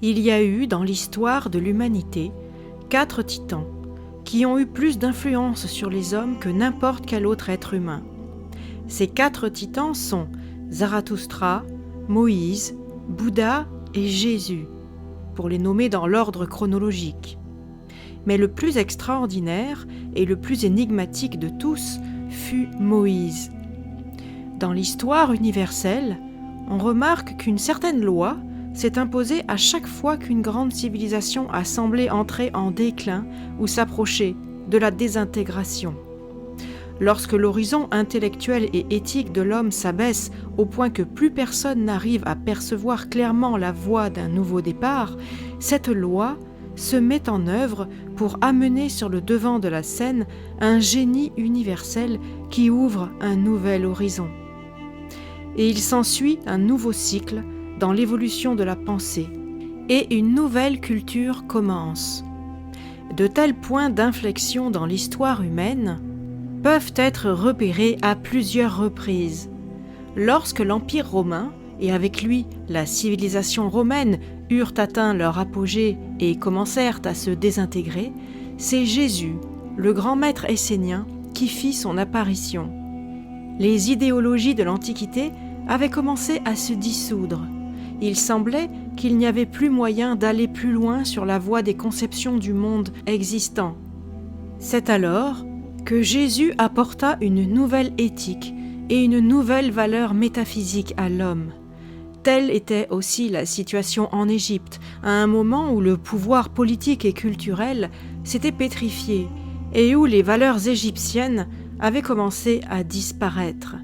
Il y a eu dans l'histoire de l'humanité 4 titans qui ont eu plus d'influence sur les hommes que n'importe quel autre être humain. Ces 4 titans sont Zarathustra, Moïse, Bouddha et Jésus, pour les nommer dans l'ordre chronologique. Mais le plus extraordinaire et le plus énigmatique de tous fut Moïse. Dans l'histoire universelle, on remarque qu'une certaine loi s'est imposée à chaque fois qu'une grande civilisation a semblé entrer en déclin ou s'approcher de la désintégration. Lorsque l'horizon intellectuel et éthique de l'homme s'abaisse au point que plus personne n'arrive à percevoir clairement la voie d'un nouveau départ, cette loi se met en œuvre pour amener sur le devant de la scène un génie universel qui ouvre un nouvel horizon. Et il s'ensuit un nouveau cycle dans l'évolution de la pensée, et une nouvelle culture commence. De tels points d'inflexion dans l'histoire humaine peuvent être repérés à plusieurs reprises. Lorsque l'Empire romain, et avec lui la civilisation romaine, eurent atteint leur apogée et commencèrent à se désintégrer, c'est Jésus, le grand maître essénien, qui fit son apparition. Les idéologies de l'Antiquité avaient commencé à se dissoudre. Il semblait qu'il n'y avait plus moyen d'aller plus loin sur la voie des conceptions du monde existant. C'est alors que Jésus apporta une nouvelle éthique et une nouvelle valeur métaphysique à l'homme. Telle était aussi la situation en Égypte, à un moment où le pouvoir politique et culturel s'était pétrifié et où les valeurs égyptiennes avaient commencé à disparaître.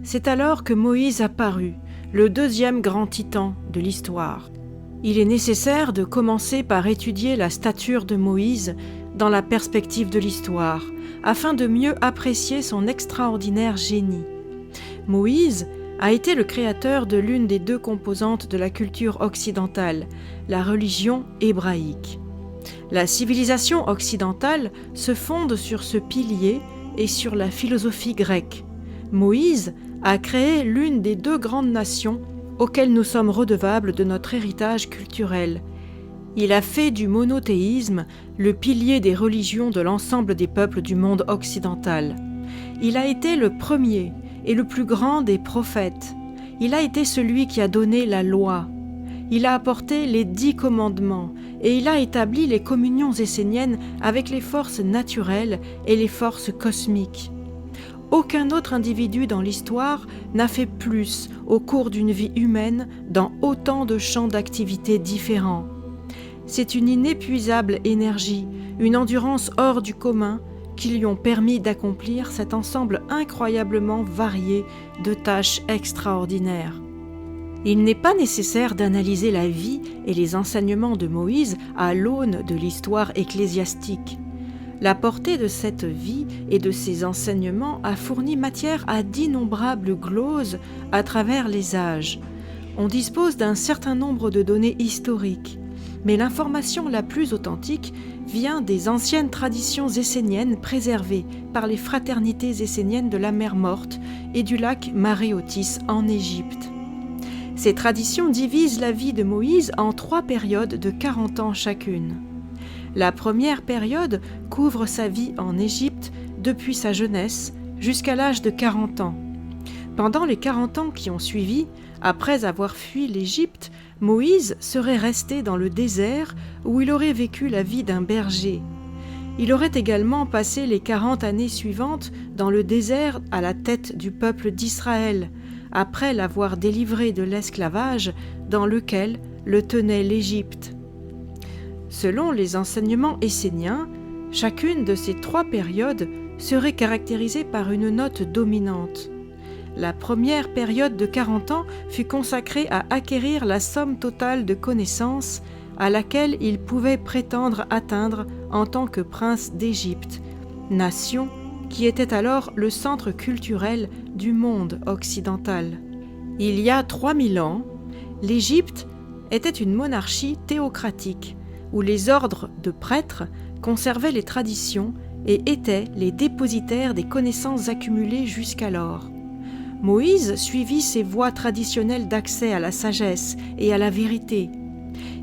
C'est alors que Moïse apparut, le deuxième grand titan de l'histoire. Il est nécessaire de commencer par étudier la stature de Moïse dans la perspective de l'histoire, afin de mieux apprécier son extraordinaire génie. Moïse a été le créateur de l'une des 2 composantes de la culture occidentale, la religion hébraïque. La civilisation occidentale se fonde sur ce pilier et sur la philosophie grecque. Moïse a créé l'une des 2 grandes nations auxquelles nous sommes redevables de notre héritage culturel. Il a fait du monothéisme le pilier des religions de l'ensemble des peuples du monde occidental. Il a été le premier et le plus grand des prophètes. Il a été celui qui a donné la loi. Il a apporté les 10 commandements et il a établi les communions esséniennes avec les forces naturelles et les forces cosmiques. Aucun autre individu dans l'histoire n'a fait plus au cours d'une vie humaine dans autant de champs d'activité différents. C'est une inépuisable énergie, une endurance hors du commun qui lui ont permis d'accomplir cet ensemble incroyablement varié de tâches extraordinaires. Il n'est pas nécessaire d'analyser la vie et les enseignements de Moïse à l'aune de l'histoire ecclésiastique. La portée de cette vie et de ses enseignements a fourni matière à d'innombrables gloses à travers les âges. On dispose d'un certain nombre de données historiques, mais l'information la plus authentique vient des anciennes traditions esséniennes préservées par les fraternités esséniennes de la mer Morte et du lac Maréotis en Égypte. Ces traditions divisent la vie de Moïse en 3 périodes de 40 ans chacune. La première période couvre sa vie en Égypte depuis sa jeunesse jusqu'à l'âge de 40 ans. Pendant les 40 ans qui ont suivi, après avoir fui l'Égypte, Moïse serait resté dans le désert où il aurait vécu la vie d'un berger. Il aurait également passé les 40 années suivantes dans le désert à la tête du peuple d'Israël, après l'avoir délivré de l'esclavage dans lequel le tenait l'Égypte. Selon les enseignements esséniens, chacune de ces 3 périodes serait caractérisée par une note dominante. La première période de 40 ans fut consacrée à acquérir la somme totale de connaissances à laquelle il pouvait prétendre atteindre en tant que prince d'Égypte, nation qui était alors le centre culturel du monde occidental. Il y a 3000 ans, l'Égypte était une monarchie théocratique où les ordres de prêtres conservaient les traditions et étaient les dépositaires des connaissances accumulées jusqu'alors. Moïse suivit ces voies traditionnelles d'accès à la sagesse et à la vérité.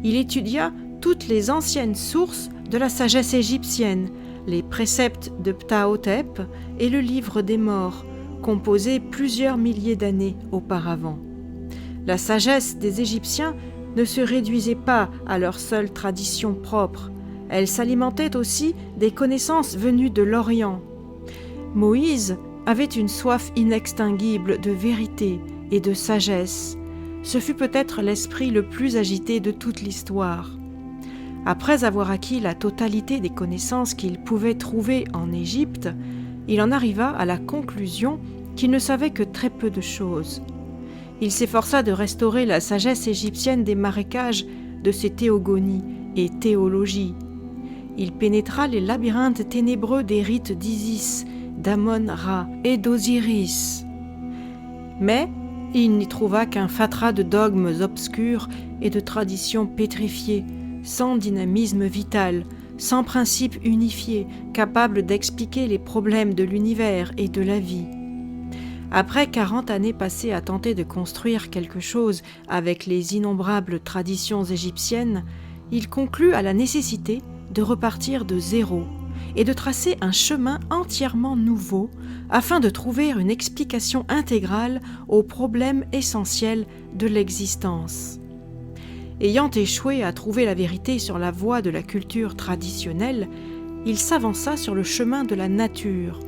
Il étudia toutes les anciennes sources de la sagesse égyptienne, les préceptes de Ptahhotep et le livre des morts, composé plusieurs milliers d'années auparavant. La sagesse des Égyptiens ne se réduisait pas à leur seule tradition propre, elle s'alimentait aussi des connaissances venues de l'Orient. Moïse avait une soif inextinguible de vérité et de sagesse. Ce fut peut-être l'esprit le plus agité de toute l'histoire. Après avoir acquis la totalité des connaissances qu'il pouvait trouver en Égypte, il en arriva à la conclusion qu'il ne savait que très peu de choses. Il s'efforça de restaurer la sagesse égyptienne des marécages de ses théogonies et théologies. Il pénétra les labyrinthes ténébreux des rites d'Isis, d'Amon-Ra et d'Osiris. Mais il n'y trouva qu'un fatras de dogmes obscurs et de traditions pétrifiées, sans dynamisme vital, sans principe unifié, capable d'expliquer les problèmes de l'univers et de la vie. Après 40 années passées à tenter de construire quelque chose avec les innombrables traditions égyptiennes, il conclut à la nécessité de repartir de zéro et de tracer un chemin entièrement nouveau afin de trouver une explication intégrale aux problèmes essentiels de l'existence. Ayant échoué à trouver la vérité sur la voie de la culture traditionnelle, il s'avança sur le chemin de la nature.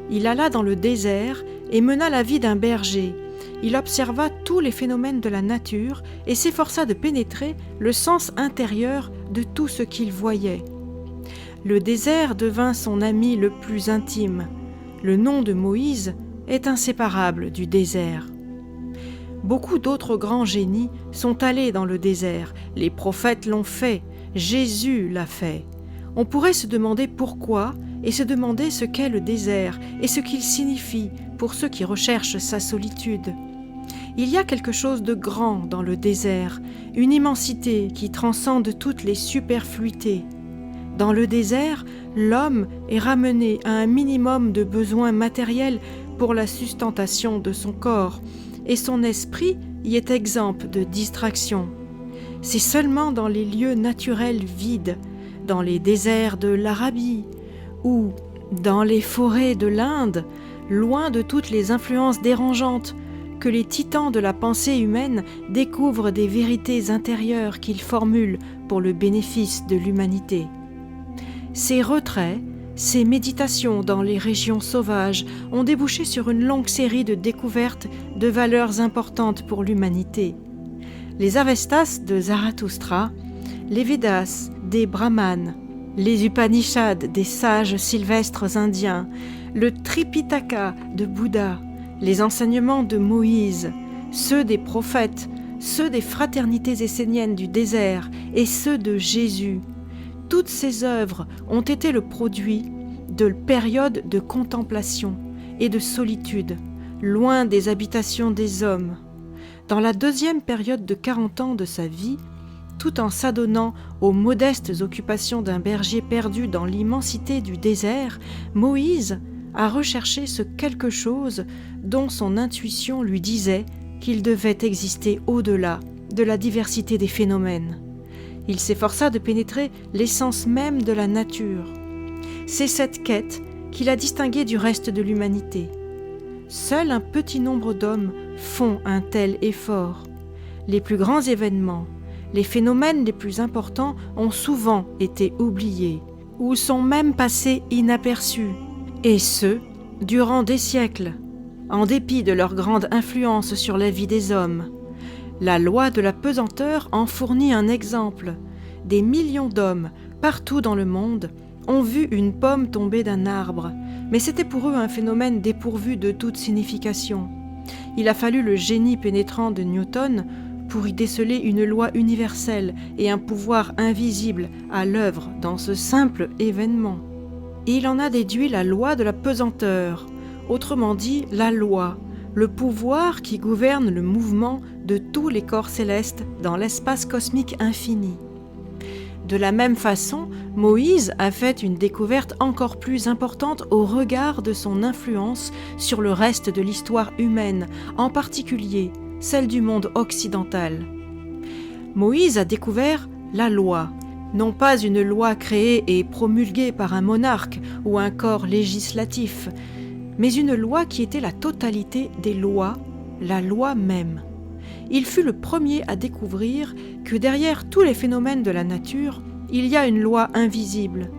Il alla dans le désert et mena la vie d'un berger. Il observa tous les phénomènes de la nature et s'efforça de pénétrer le sens intérieur de tout ce qu'il voyait. Le désert devint son ami le plus intime. Le nom de Moïse est inséparable du désert. Beaucoup d'autres grands génies sont allés dans le désert. Les prophètes l'ont fait, Jésus l'a fait. On pourrait se demander pourquoi et se demander ce qu'est le désert et ce qu'il signifie pour ceux qui recherchent sa solitude. Il y a quelque chose de grand dans le désert, une immensité qui transcende toutes les superfluités. Dans le désert, l'homme est ramené à un minimum de besoins matériels pour la sustentation de son corps, et son esprit y est exempt de distraction. C'est seulement dans les lieux naturels vides, dans les déserts de l'Arabie ou dans les forêts de l'Inde, loin de toutes les influences dérangeantes, que les titans de la pensée humaine découvrent des vérités intérieures qu'ils formulent pour le bénéfice de l'humanité. Ces retraits, ces méditations dans les régions sauvages ont débouché sur une longue série de découvertes de valeurs importantes pour l'humanité. Les Avestas de Zarathustra, les Védas des Brahmanes, les Upanishads des sages sylvestres indiens, le Tripitaka de Bouddha, les enseignements de Moïse, ceux des prophètes, ceux des fraternités esséniennes du désert et ceux de Jésus. Toutes ces œuvres ont été le produit de périodes de contemplation et de solitude, loin des habitations des hommes. Dans la deuxième période de 40 ans de sa vie, tout en s'adonnant aux modestes occupations d'un berger perdu dans l'immensité du désert, Moïse a recherché ce quelque chose dont son intuition lui disait qu'il devait exister au-delà de la diversité des phénomènes. Il s'efforça de pénétrer l'essence même de la nature. C'est cette quête qui l'a distingué du reste de l'humanité. Seul un petit nombre d'hommes font un tel effort. Les plus grands événements, les phénomènes les plus importants ont souvent été oubliés ou sont même passés inaperçus, et ce, durant des siècles, en dépit de leur grande influence sur la vie des hommes. La loi de la pesanteur en fournit un exemple. Des millions d'hommes, partout dans le monde, ont vu une pomme tomber d'un arbre, mais c'était pour eux un phénomène dépourvu de toute signification. Il a fallu le génie pénétrant de Newton pour y déceler une loi universelle et un pouvoir invisible à l'œuvre dans ce simple événement. Et il en a déduit la loi de la pesanteur, autrement dit la loi, le pouvoir qui gouverne le mouvement de tous les corps célestes dans l'espace cosmique infini. De la même façon, Moïse a fait une découverte encore plus importante au regard de son influence sur le reste de l'histoire humaine, en particulier celle du monde occidental. Moïse a découvert la loi, non pas une loi créée et promulguée par un monarque ou un corps législatif, mais une loi qui était la totalité des lois, la loi même. Il fut le premier à découvrir que derrière tous les phénomènes de la nature, il y a une loi invisible.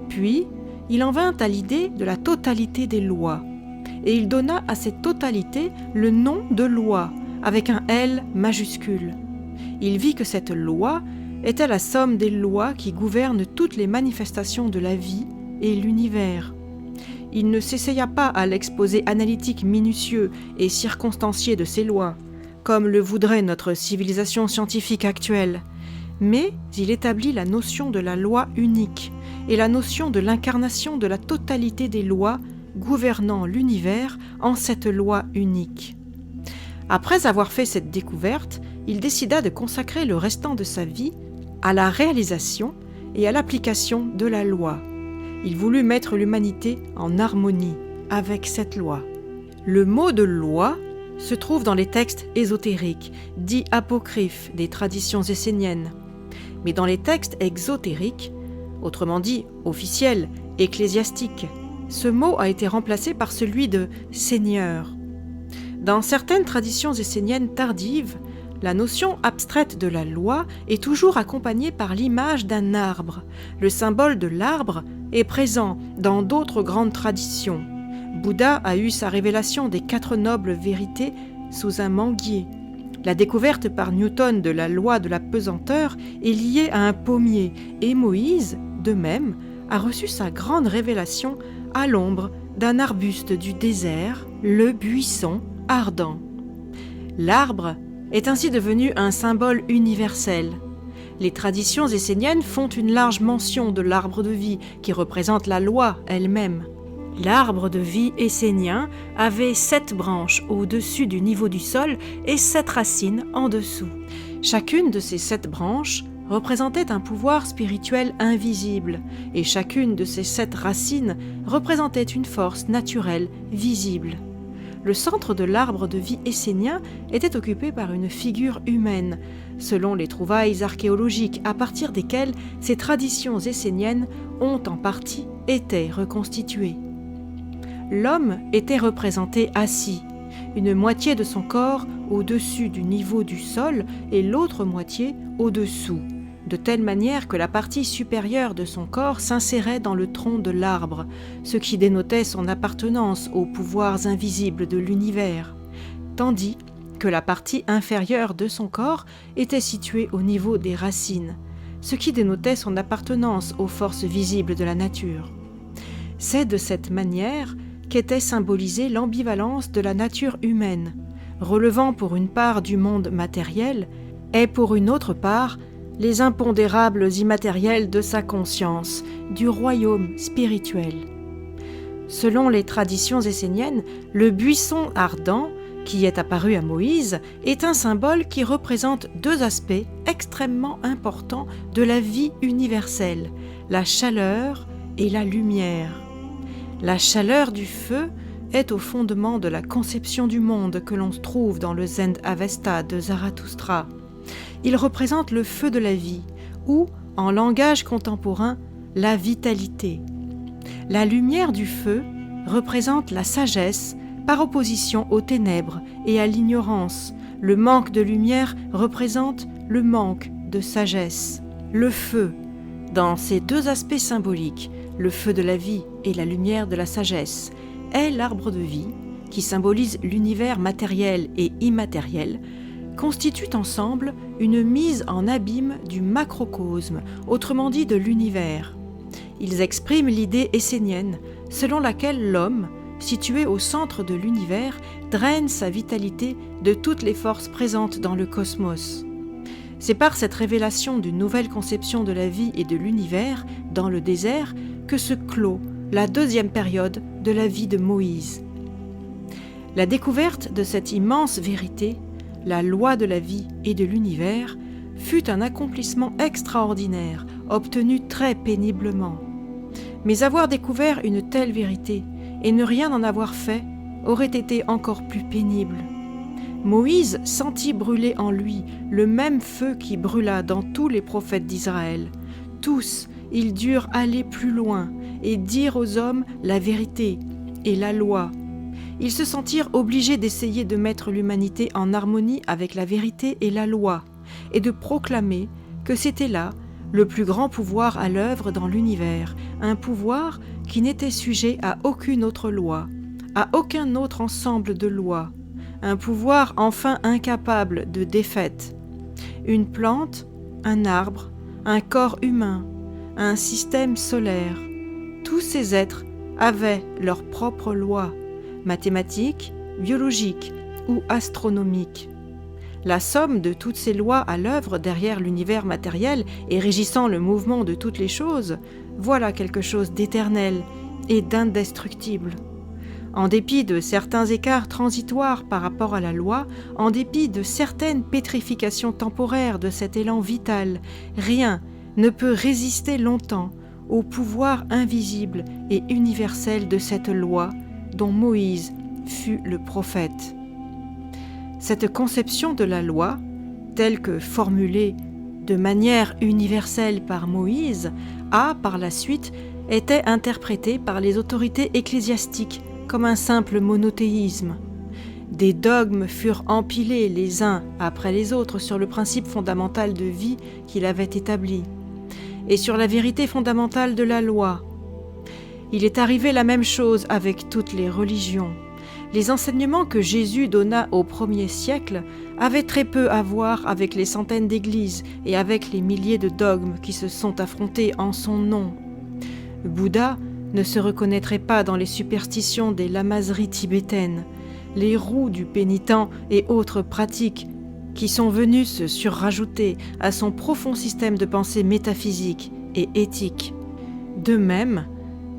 Puis, il en vint à l'idée de la totalité des lois, et il donna à cette totalité le nom de loi, avec un L majuscule. Il vit que cette loi était la somme des lois qui gouvernent toutes les manifestations de la vie et l'univers. Il ne s'essaya pas à l'exposé analytique minutieux et circonstancié de ces lois, comme le voudrait notre civilisation scientifique actuelle, mais il établit la notion de la loi unique et la notion de l'incarnation de la totalité des lois gouvernant l'univers en cette loi unique. Après avoir fait cette découverte, il décida de consacrer le restant de sa vie à la réalisation et à l'application de la loi. Il voulut mettre l'humanité en harmonie avec cette loi. Le mot de loi se trouve dans les textes ésotériques, dits apocryphes des traditions esséniennes. Mais dans les textes exotériques, autrement dit officiels, ecclésiastiques, ce mot a été remplacé par celui de « seigneur ». Dans certaines traditions esséniennes tardives, la notion abstraite de la loi est toujours accompagnée par l'image d'un arbre. Le symbole de l'arbre est présent dans d'autres grandes traditions. Bouddha a eu sa révélation des 4 nobles vérités sous un manguier. La découverte par Newton de la loi de la pesanteur est liée à un pommier, et Moïse, de même, a reçu sa grande révélation à l'ombre d'un arbuste du désert, le buisson ardent. L'arbre est ainsi devenu un symbole universel. Les traditions esséniennes font une large mention de l'arbre de vie qui représente la loi elle-même. L'arbre de vie essénien avait 7 branches au-dessus du niveau du sol et 7 racines en dessous. Chacune de ces 7 branches représentait un pouvoir spirituel invisible, et chacune de ces 7 racines représentait une force naturelle visible. Le centre de l'arbre de vie essénien était occupé par une figure humaine, selon les trouvailles archéologiques à partir desquelles ces traditions esséniennes ont en partie été reconstituées. L'homme était représenté assis, une moitié de son corps au-dessus du niveau du sol et l'autre moitié au-dessous, de telle manière que la partie supérieure de son corps s'insérait dans le tronc de l'arbre, ce qui dénotait son appartenance aux pouvoirs invisibles de l'univers, tandis que la partie inférieure de son corps était située au niveau des racines, ce qui dénotait son appartenance aux forces visibles de la nature. C'est de cette manière qu'était symbolisée l'ambivalence de la nature humaine, relevant pour une part du monde matériel et pour une autre part les impondérables immatériels de sa conscience, du royaume spirituel. Selon les traditions esséniennes, le buisson ardent, qui est apparu à Moïse, est un symbole qui représente 2 aspects extrêmement importants de la vie universelle, la chaleur et la lumière. La chaleur du feu est au fondement de la conception du monde que l'on trouve dans le Zend-Avesta de Zarathustra. Il représente le feu de la vie, ou, en langage contemporain, la vitalité. La lumière du feu représente la sagesse par opposition aux ténèbres et à l'ignorance. Le manque de lumière représente le manque de sagesse. Le feu, dans ces 2 aspects symboliques, le feu de la vie et la lumière de la sagesse, est l'arbre de vie, qui symbolise l'univers matériel et immatériel, constituent ensemble une mise en abîme du macrocosme, autrement dit de l'univers. Ils expriment l'idée essénienne, selon laquelle l'homme, situé au centre de l'univers, draine sa vitalité de toutes les forces présentes dans le cosmos. C'est par cette révélation d'une nouvelle conception de la vie et de l'univers, dans le désert, que se clôt la 2e période de la vie de Moïse. La découverte de cette immense vérité, la loi de la vie et de l'univers, fut un accomplissement extraordinaire, obtenu très péniblement. Mais avoir découvert une telle vérité et ne rien en avoir fait aurait été encore plus pénible. Moïse sentit brûler en lui le même feu qui brûla dans tous les prophètes d'Israël. Tous, ils durent aller plus loin et dire aux hommes la vérité et la loi. Ils se sentirent obligés d'essayer de mettre l'humanité en harmonie avec la vérité et la loi, et de proclamer que c'était là le plus grand pouvoir à l'œuvre dans l'univers, un pouvoir qui n'était sujet à aucune autre loi, à aucun autre ensemble de lois, un pouvoir enfin incapable de défaite. Une plante, un arbre, un corps humain, un système solaire, tous ces êtres avaient leurs propres lois, mathématiques, biologiques ou astronomiques. La somme de toutes ces lois à l'œuvre derrière l'univers matériel et régissant le mouvement de toutes les choses, voilà quelque chose d'éternel et d'indestructible. En dépit de certains écarts transitoires par rapport à la loi, en dépit de certaines pétrifications temporaires de cet élan vital, rien ne peut résister longtemps au pouvoir invisible et universel de cette loi dont Moïse fut le prophète. Cette conception de la loi, telle que formulée de manière universelle par Moïse, a par la suite été interprétée par les autorités ecclésiastiques comme un simple monothéisme. Des dogmes furent empilés les uns après les autres sur le principe fondamental de vie qu'il avait établi, et sur la vérité fondamentale de la loi. Il est arrivé la même chose avec toutes les religions. Les enseignements que Jésus donna au 1er siècle avaient très peu à voir avec les centaines d'églises et avec les milliers de dogmes qui se sont affrontés en son nom. Bouddha ne se reconnaîtrait pas dans les superstitions des lamaseries tibétaines, les roues du pénitent et autres pratiques qui sont venues se surrajouter à son profond système de pensée métaphysique et éthique. De même,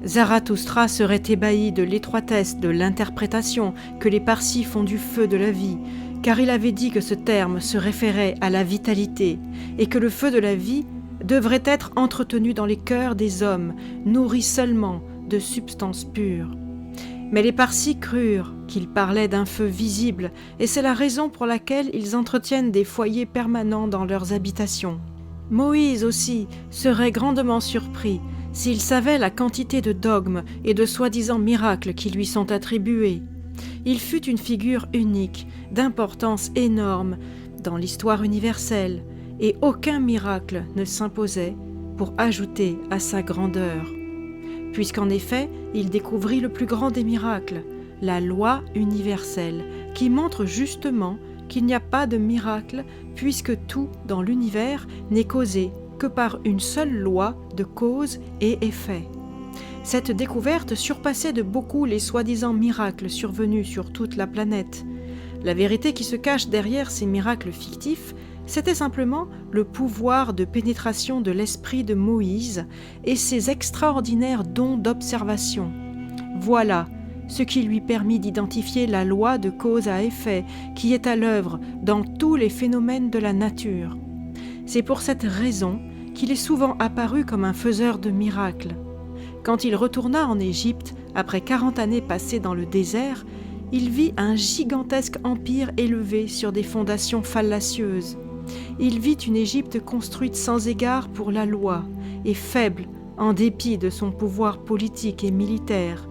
Zarathustra serait ébahi de l'étroitesse de l'interprétation que les Parsis font du feu de la vie, car il avait dit que ce terme se référait à la vitalité et que le feu de la vie devrait être entretenu dans les cœurs des hommes, nourris seulement de substances pures. Mais les Parsis crurent qu'il parlait d'un feu visible, et c'est la raison pour laquelle ils entretiennent des foyers permanents dans leurs habitations. Moïse aussi serait grandement surpris s'il savait la quantité de dogmes et de soi-disant miracles qui lui sont attribués. Il fut une figure unique, d'importance énorme dans l'histoire universelle, et aucun miracle ne s'imposait pour ajouter à sa grandeur. Puisqu'en effet, il découvrit le plus grand des miracles, la loi universelle, qui montre justement qu'il n'y a pas de miracle puisque tout dans l'univers n'est causé que par une seule loi de cause et effet. Cette découverte surpassait de beaucoup les soi-disant miracles survenus sur toute la planète. La vérité qui se cache derrière ces miracles fictifs, c'était simplement le pouvoir de pénétration de l'esprit de Moïse et ses extraordinaires dons d'observation. Voilà ce qui lui permit d'identifier la loi de cause à effet qui est à l'œuvre dans tous les phénomènes de la nature. C'est pour cette raison qu'il est souvent apparu comme un faiseur de miracles. Quand il retourna en Égypte, après 40 années passées dans le désert, il vit un gigantesque empire élevé sur des fondations fallacieuses. Il vit une Égypte construite sans égard pour la loi et faible en dépit de son pouvoir politique et militaire.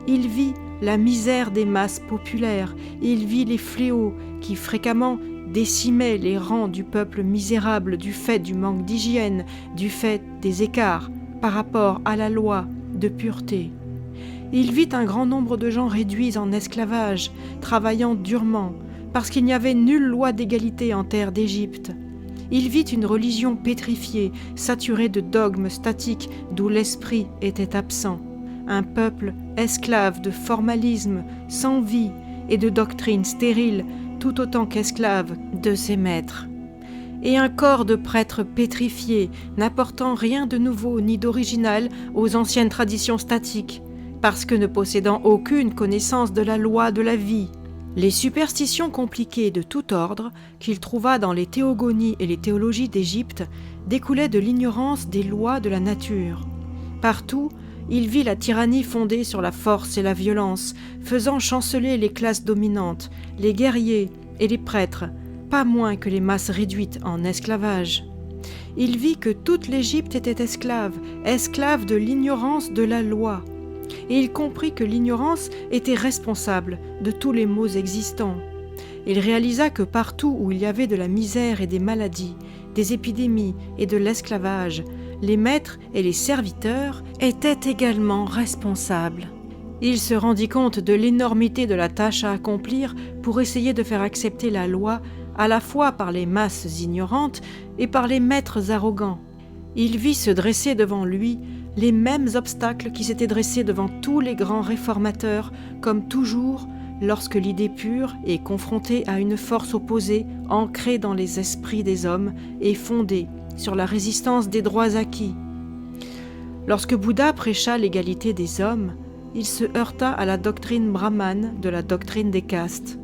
Il vit la misère des masses populaires, il vit les fléaux qui fréquemment décimaient les rangs du peuple misérable du fait du manque d'hygiène, du fait des écarts par rapport à la loi de pureté. Il vit un grand nombre de gens réduits en esclavage, travaillant durement, parce qu'il n'y avait nulle loi d'égalité en terre d'Égypte. Il vit une religion pétrifiée, saturée de dogmes statiques d'où l'esprit était absent. Un peuple esclave de formalisme, sans vie et de doctrines stériles, tout autant qu'esclave de ses maîtres. Et un corps de prêtres pétrifiés, n'apportant rien de nouveau ni d'original aux anciennes traditions statiques, parce que ne possédant aucune connaissance de la loi de la vie. Les superstitions compliquées de tout ordre qu'il trouva dans les théogonies et les théologies d'Égypte découlaient de l'ignorance des lois de la nature. Partout, il vit la tyrannie fondée sur la force et la violence, faisant chanceler les classes dominantes, les guerriers et les prêtres, pas moins que les masses réduites en esclavage. Il vit que toute l'Égypte était esclave, esclave de l'ignorance de la loi. Et il comprit que l'ignorance était responsable de tous les maux existants. Il réalisa que partout où il y avait de la misère et des maladies, des épidémies et de l'esclavage, les maîtres et les serviteurs étaient également responsables. Il se rendit compte de l'énormité de la tâche à accomplir pour essayer de faire accepter la loi à la fois par les masses ignorantes et par les maîtres arrogants. Il vit se dresser devant lui les mêmes obstacles qui s'étaient dressés devant tous les grands réformateurs, comme toujours lorsque l'idée pure est confrontée à une force opposée, ancrée dans les esprits des hommes et fondée sur la résistance des droits acquis. Lorsque Bouddha prêcha l'égalité des hommes, il se heurta à la doctrine brahmane de la doctrine des castes.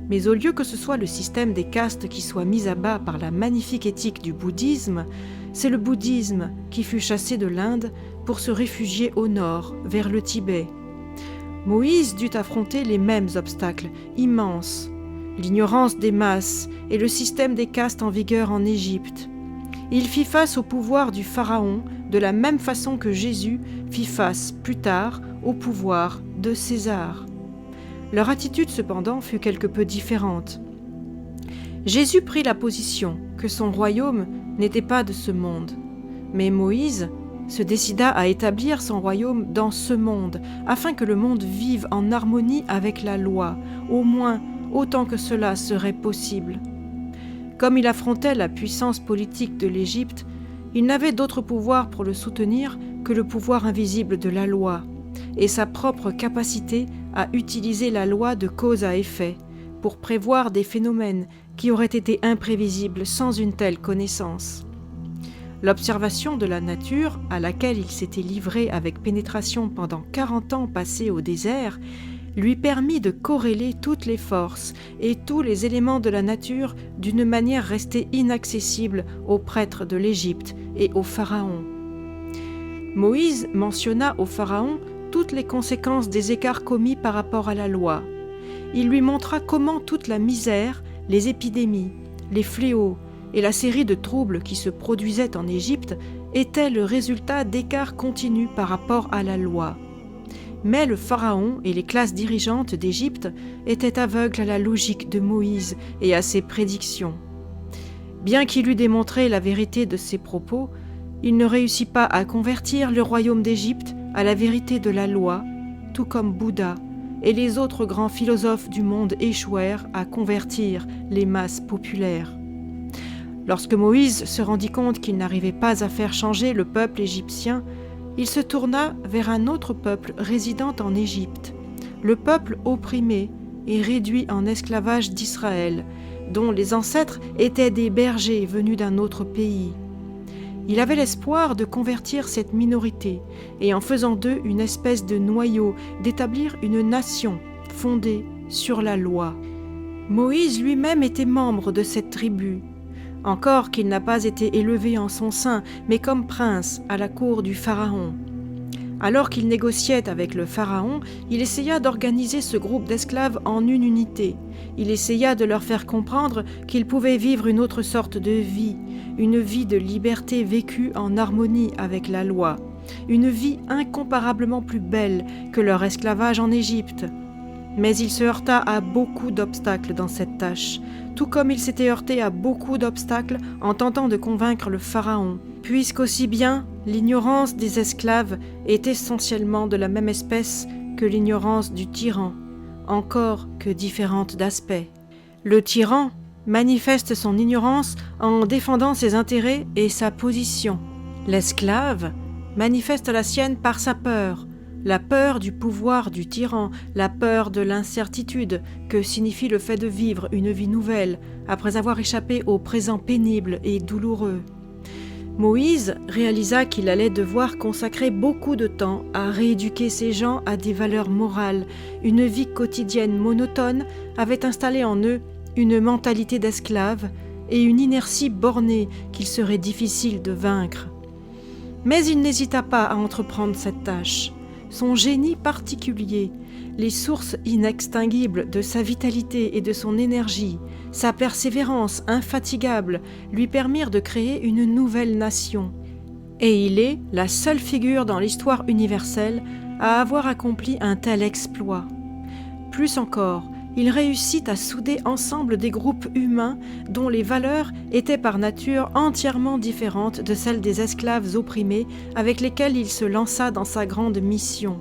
Mais au lieu que ce soit le système des castes qui soit mis à bas par la magnifique éthique du bouddhisme, c'est le bouddhisme qui fut chassé de l'Inde pour se réfugier au nord, vers le Tibet. Moïse dut affronter les mêmes obstacles immenses, l'ignorance des masses et le système des castes en vigueur en Égypte. Il fit face au pouvoir du pharaon de la même façon que Jésus fit face plus tard au pouvoir de César. Leur attitude cependant fut quelque peu différente. Jésus prit la position que son royaume n'était pas de ce monde, mais Moïse se décida à établir son royaume dans ce monde, afin que le monde vive en harmonie avec la loi, au moins autant que cela serait possible. Comme il affrontait la puissance politique de l'Égypte, il n'avait d'autre pouvoir pour le soutenir que le pouvoir invisible de la loi, et sa propre capacité à utiliser la loi de cause à effet, pour prévoir des phénomènes qui auraient été imprévisibles sans une telle connaissance. L'observation de la nature, à laquelle il s'était livré avec pénétration pendant 40 ans passés au désert, lui permit de corréler toutes les forces et tous les éléments de la nature d'une manière restée inaccessible aux prêtres de l'Égypte et au pharaon. Moïse mentionna au pharaon toutes les conséquences des écarts commis par rapport à la loi. Il lui montra comment toute la misère, les épidémies, les fléaux et la série de troubles qui se produisaient en Égypte étaient le résultat d'écarts continus par rapport à la loi. Mais le pharaon et les classes dirigeantes d'Égypte étaient aveugles à la logique de Moïse et à ses prédictions. Bien qu'il eût démontré la vérité de ses propos, il ne réussit pas à convertir le royaume d'Égypte à la vérité de la loi, tout comme Bouddha et les autres grands philosophes du monde échouèrent à convertir les masses populaires. Lorsque Moïse se rendit compte qu'il n'arrivait pas à faire changer le peuple égyptien, il se tourna vers un autre peuple résidant en Égypte, le peuple opprimé et réduit en esclavage d'Israël, dont les ancêtres étaient des bergers venus d'un autre pays. Il avait l'espoir de convertir cette minorité et en faisant d'eux une espèce de noyau, d'établir une nation fondée sur la loi. Moïse lui-même était membre de cette tribu, encore qu'il n'a pas été élevé en son sein, mais comme prince à la cour du pharaon. Alors qu'il négociait avec le pharaon, il essaya d'organiser ce groupe d'esclaves en une unité. Il essaya de leur faire comprendre qu'ils pouvaient vivre une autre sorte de vie, une vie de liberté vécue en harmonie avec la loi, une vie incomparablement plus belle que leur esclavage en Égypte. Mais il se heurta à beaucoup d'obstacles dans cette tâche, tout comme il s'était heurté à beaucoup d'obstacles en tentant de convaincre le pharaon, puisqu'aussi bien l'ignorance des esclaves est essentiellement de la même espèce que l'ignorance du tyran, encore que différente d'aspect. Le tyran manifeste son ignorance en défendant ses intérêts et sa position. L'esclave manifeste la sienne par sa peur, la peur du pouvoir du tyran, la peur de l'incertitude que signifie le fait de vivre une vie nouvelle après avoir échappé au présent pénible et douloureux. Moïse réalisa qu'il allait devoir consacrer beaucoup de temps à rééduquer ces gens à des valeurs morales. Une vie quotidienne monotone avait installé en eux une mentalité d'esclave et une inertie bornée qu'il serait difficile de vaincre. Mais il n'hésita pas à entreprendre cette tâche. son génie particulier, les sources inextinguibles de sa vitalité et de son énergie, sa persévérance infatigable lui permirent de créer une nouvelle nation. Et il est la seule figure dans l'histoire universelle à avoir accompli un tel exploit. Plus encore, il réussit à souder ensemble des groupes humains dont les valeurs étaient par nature entièrement différentes de celles des esclaves opprimés avec lesquels il se lança dans sa grande mission.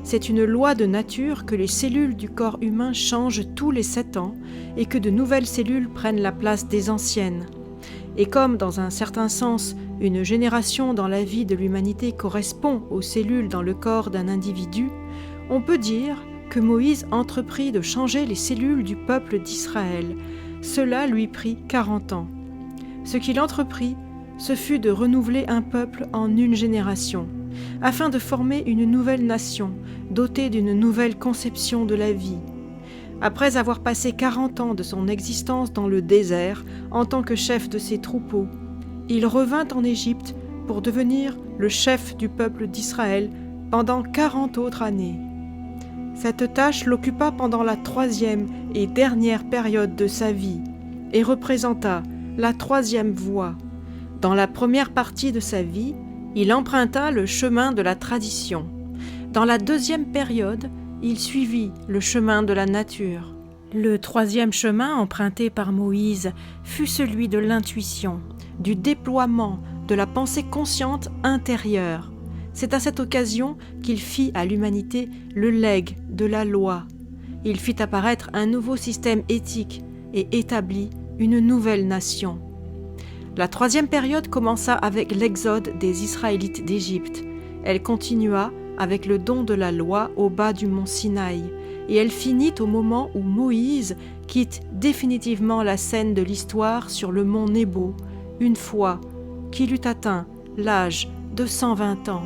C'est une loi de nature que les cellules du corps humain changent tous les 7 ans et que de nouvelles cellules prennent la place des anciennes. Et comme, dans un certain sens, une génération dans la vie de l'humanité correspond aux cellules dans le corps d'un individu, on peut dire que Moïse entreprit de changer les cellules du peuple d'Israël. Cela lui prit 40 ans. Ce qu'il entreprit, ce fut de renouveler un peuple en une génération, afin de former une nouvelle nation, dotée d'une nouvelle conception de la vie. Après avoir passé 40 ans de son existence dans le désert en tant que chef de ses troupeaux, il revint en Égypte pour devenir le chef du peuple d'Israël pendant 40 autres années. Cette tâche l'occupa pendant la 3e et dernière période de sa vie et représenta la 3e voie. Dans la première partie de sa vie, il emprunta le chemin de la tradition. Dans la 2e période, il suivit le chemin de la nature. Le 3e chemin emprunté par Moïse fut celui de l'intuition, du déploiement de la pensée consciente intérieure. C'est à cette occasion qu'il fit à l'humanité le legs de la loi. Il fit apparaître un nouveau système éthique et établit une nouvelle nation. La 3e période commença avec l'exode des Israélites d'Égypte. Elle continua avec le don de la loi au bas du mont Sinaï, et elle finit au moment où Moïse quitte définitivement la scène de l'histoire sur le mont Nebo, une fois qu'il eut atteint l'âge de 120 ans.